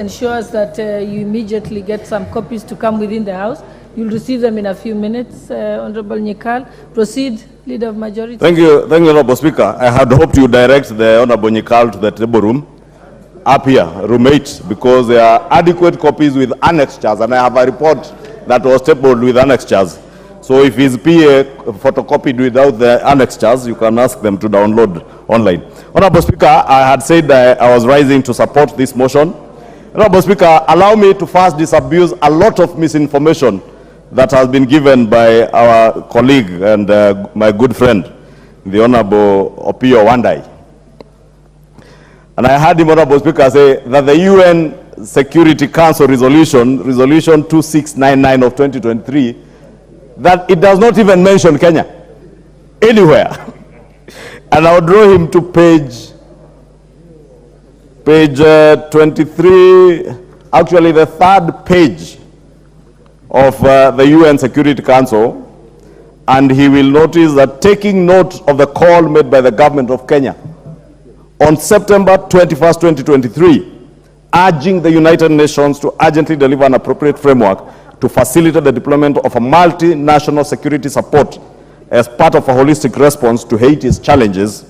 ensures that you immediately get some copies to come within the House. You'll receive them in a few minutes. Honorable Nyikal, proceed, Leader of Majority. Thank you, Honorable Speaker. I had hoped you direct the Honorable Nyikal to the table room, up here, room 8, because there are adequate copies with annexures, and I have a report that was tabled with annexures. So if his PA photocopied without the annexures, you can ask them to download online. Honorable Speaker, I had said that I was rising to support this motion. Honorable Speaker, allow me to first disabuse a lot of misinformation that has been given by our colleague and my good friend, the Honorable Opiyo Wandayi. And I heard him, Honorable Speaker, say that the UN Security Council resolution 2699 of 2023, that it does not even mention Kenya anywhere. And I would draw him to page 23, actually the third page of the UN Security Council, and he will notice that taking note of the call made by the government of Kenya on September 21st, 2023, urging the United Nations to urgently deliver an appropriate framework to facilitate the deployment of a multinational security support as part of a holistic response to Haiti's challenges,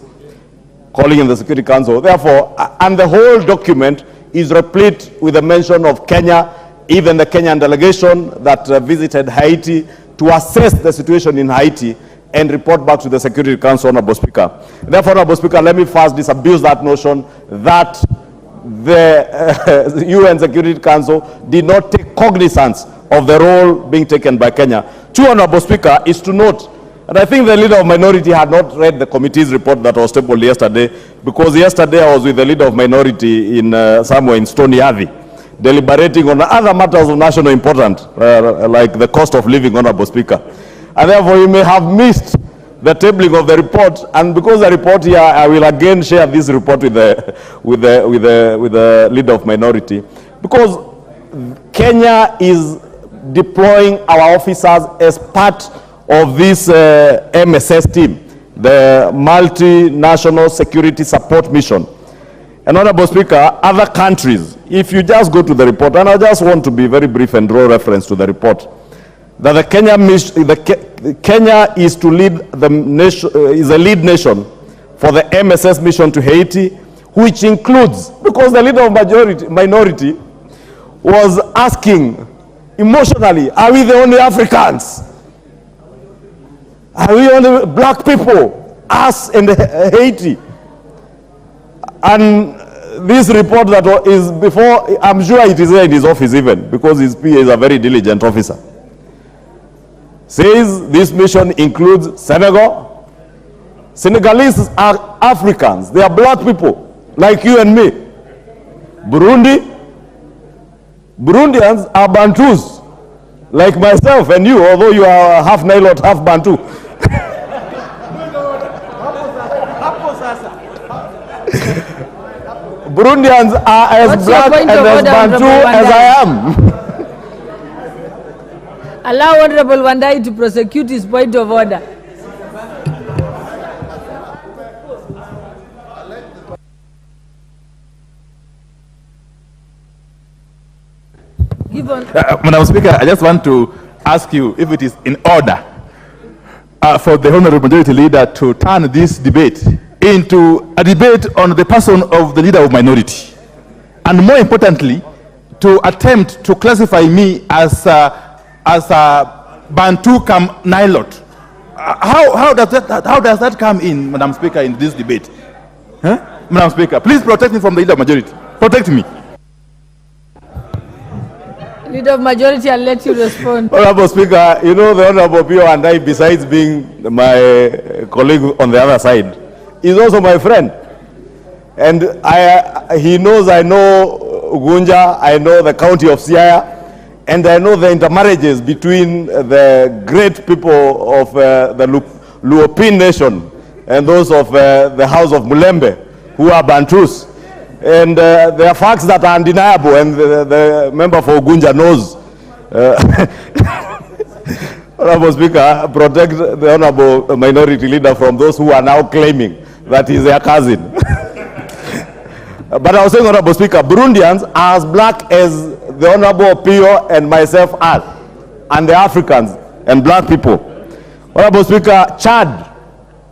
calling in the Security Council. Therefore, and the whole document is replete with a mention of Kenya, even the Kenyan delegation that visited Haiti to assess the situation in Haiti and report back to the Security Council, Honorable Speaker. Therefore, Honorable Speaker, let me first disabuse that notion that the UN Security Council did not take cognizance of the role being taken by Kenya. Two, Honorable Speaker, is to note, and I think the Leader of Minority had not read the committee's report that was tabled yesterday, because yesterday I was with the Leader of Minority in somewhere in Stony Athi, deliberating on other matters of national importance, like the cost of living, Honorable Speaker. And therefore, you may have missed the tabling of the report, and because the report here, I will again share this report with the Leader of Minority, because Kenya is deploying our officers as part of this MSS team, the Multinational Security Support Mission. And Honorable Speaker, other countries, if you just go to the report, and I just want to be very brief and draw reference to the report, that the Kenya is to lead the nation, is a lead nation for the MSS mission to Haiti, which includes, because the Leader of Minority was asking emotionally, are we the only Africans? Are we only black people? Us and Haiti. And this report that is before, I'm sure it is there in his office even, because his PA is a very diligent officer, says this mission includes Senegal. Senegalese are Africans. They are black people, like you and me. Burundians are Bantus, like myself and you, although you are half Nilot, half Bantu. Burundians are as black and as Bantu as I am. Allow Honorable Wandayi to prosecute his point of order. Madam Speaker, I just want to ask you if it is in order for the Honorable Majority Leader to turn this debate into a debate on the person of the Leader of Minority, and more importantly, to attempt to classify me as a Bantu come Nilot. How does that come in, Madam Speaker, in this debate? Huh? Madam Speaker, please protect me from the Leader of Majority. Protect me. Leader of Majority, I'll let you respond. Honorable Speaker, you know the Honorable Opiyo Wandayi, besides being my colleague on the other side, is also my friend. And he knows I know Ugunja, I know the county of Siaya, and I know the intermarriages between the great people of the Luopin nation and those of the house of Mulembe, who are Bantus. And there are facts that are undeniable, and the member for Ugunja knows. Honorable Speaker, protect the Honorable Minority Leader from those who are now claiming that he's their cousin. But I was saying, Honorable Speaker, Burundians are as black as the Honorable Pio and myself are, and the Africans and black people. Honorable Speaker, Chad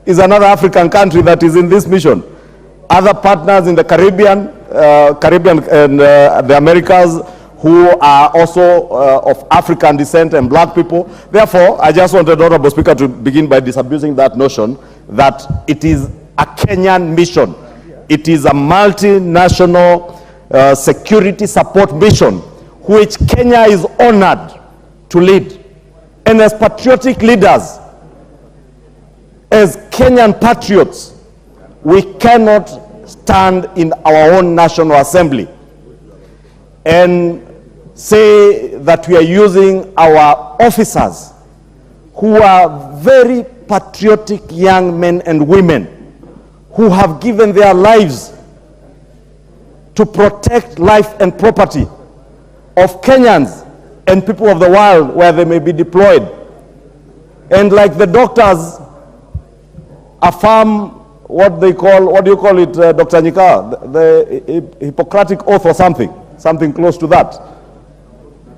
is another African country that is in this mission. Other partners in the Caribbean and the Americas who are also of African descent and black people. Therefore, I just wanted, Honorable Speaker, to begin by disabusing that notion that it is a Kenyan mission. It is a multinational security support mission which Kenya is honored to lead. And as patriotic leaders, as Kenyan patriots, we cannot stand in our own National Assembly and say that we are using our officers who are very patriotic young men and women who have given their lives to protect life and property of Kenyans and people of the world where they may be deployed. And like the doctors affirm what do you call it, Dr. Nyika, the Hippocratic oath or something close to that.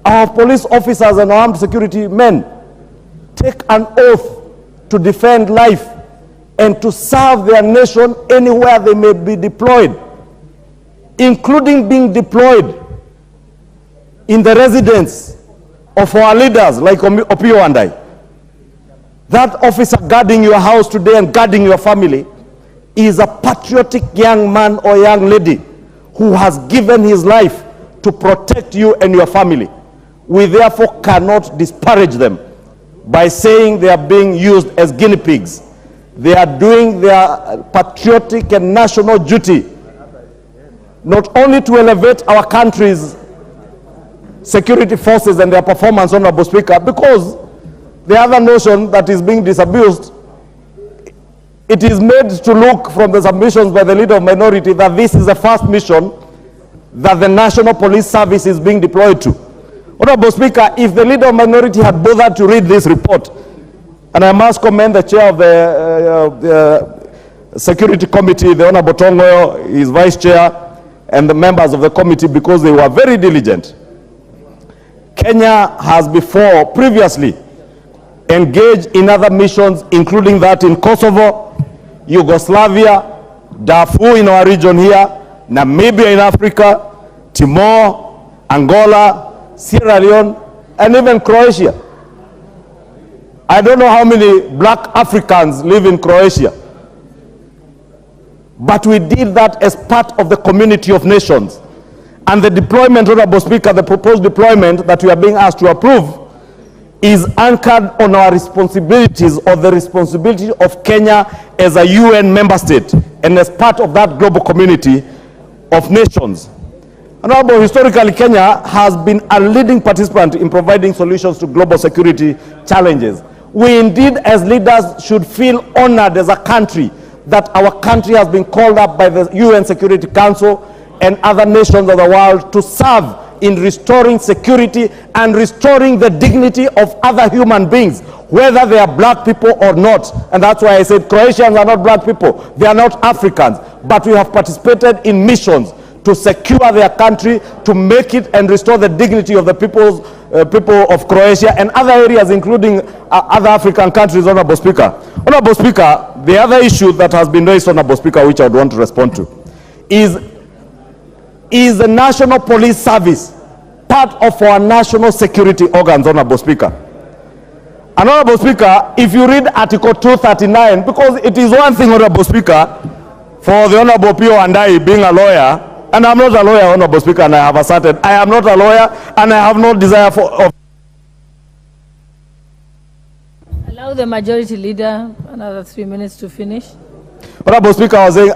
Our police officers and armed security men take an oath to defend life and to serve their nation anywhere they may be deployed, including being deployed in the residence of our leaders like Opio and I. That officer guarding your house today and guarding your family is a patriotic young man or young lady who has given his life to protect you and your family. We therefore cannot disparage them by saying they are being used as guinea pigs. They are doing their patriotic and national duty, not only to elevate our country's security forces and their performance, Honorable Speaker, because the other notion that is being disabused, it is made to look from the submissions by the leader of minority that this is the first mission that the National Police Service is being deployed to. Honorable Speaker, if the leader of minority had bothered to read this report, and I must commend the chair of the Security Committee, the Honorable Tongoyo, his vice chair, and the members of the committee, because they were very diligent. Kenya has previously engaged in other missions, including that in Kosovo, Yugoslavia, Darfur in our region here, Namibia in Africa, Timor, Angola, Sierra Leone, and even Croatia. I don't know how many black Africans live in Croatia, but we did that as part of the community of nations. And the deployment, Honorable Speaker, the proposed deployment that we are being asked to approve is anchored on our responsibilities, or the responsibility of Kenya as a UN member state and as part of that global community of nations. Honorable, historically, Kenya has been a leading participant in providing solutions to global security challenges. We indeed, as leaders, should feel honored as a country that our country has been called up by the UN Security Council and other nations of the world to serve in restoring security and restoring the dignity of other human beings, whether they are black people or not. And that's why I said Croatians are not black people, they are not Africans, but we have participated in missions to secure their country, to make it and restore the dignity of the people of Croatia and other areas, including other African countries, Honorable Speaker. Honorable Speaker, the other issue that has been raised, Honorable Speaker, which I would want to respond to, is the National Police Service part of our national security organs, Honorable Speaker? And Honorable Speaker, if you read Article 239, because it is one thing, Honorable Speaker, for the Honorable Pio and I being a lawyer, and I'm not a lawyer, Honorable Speaker, and I have asserted I am not a lawyer, and I have no desire for... Allow the majority leader another 3 minutes to finish. Honorable Speaker, I was saying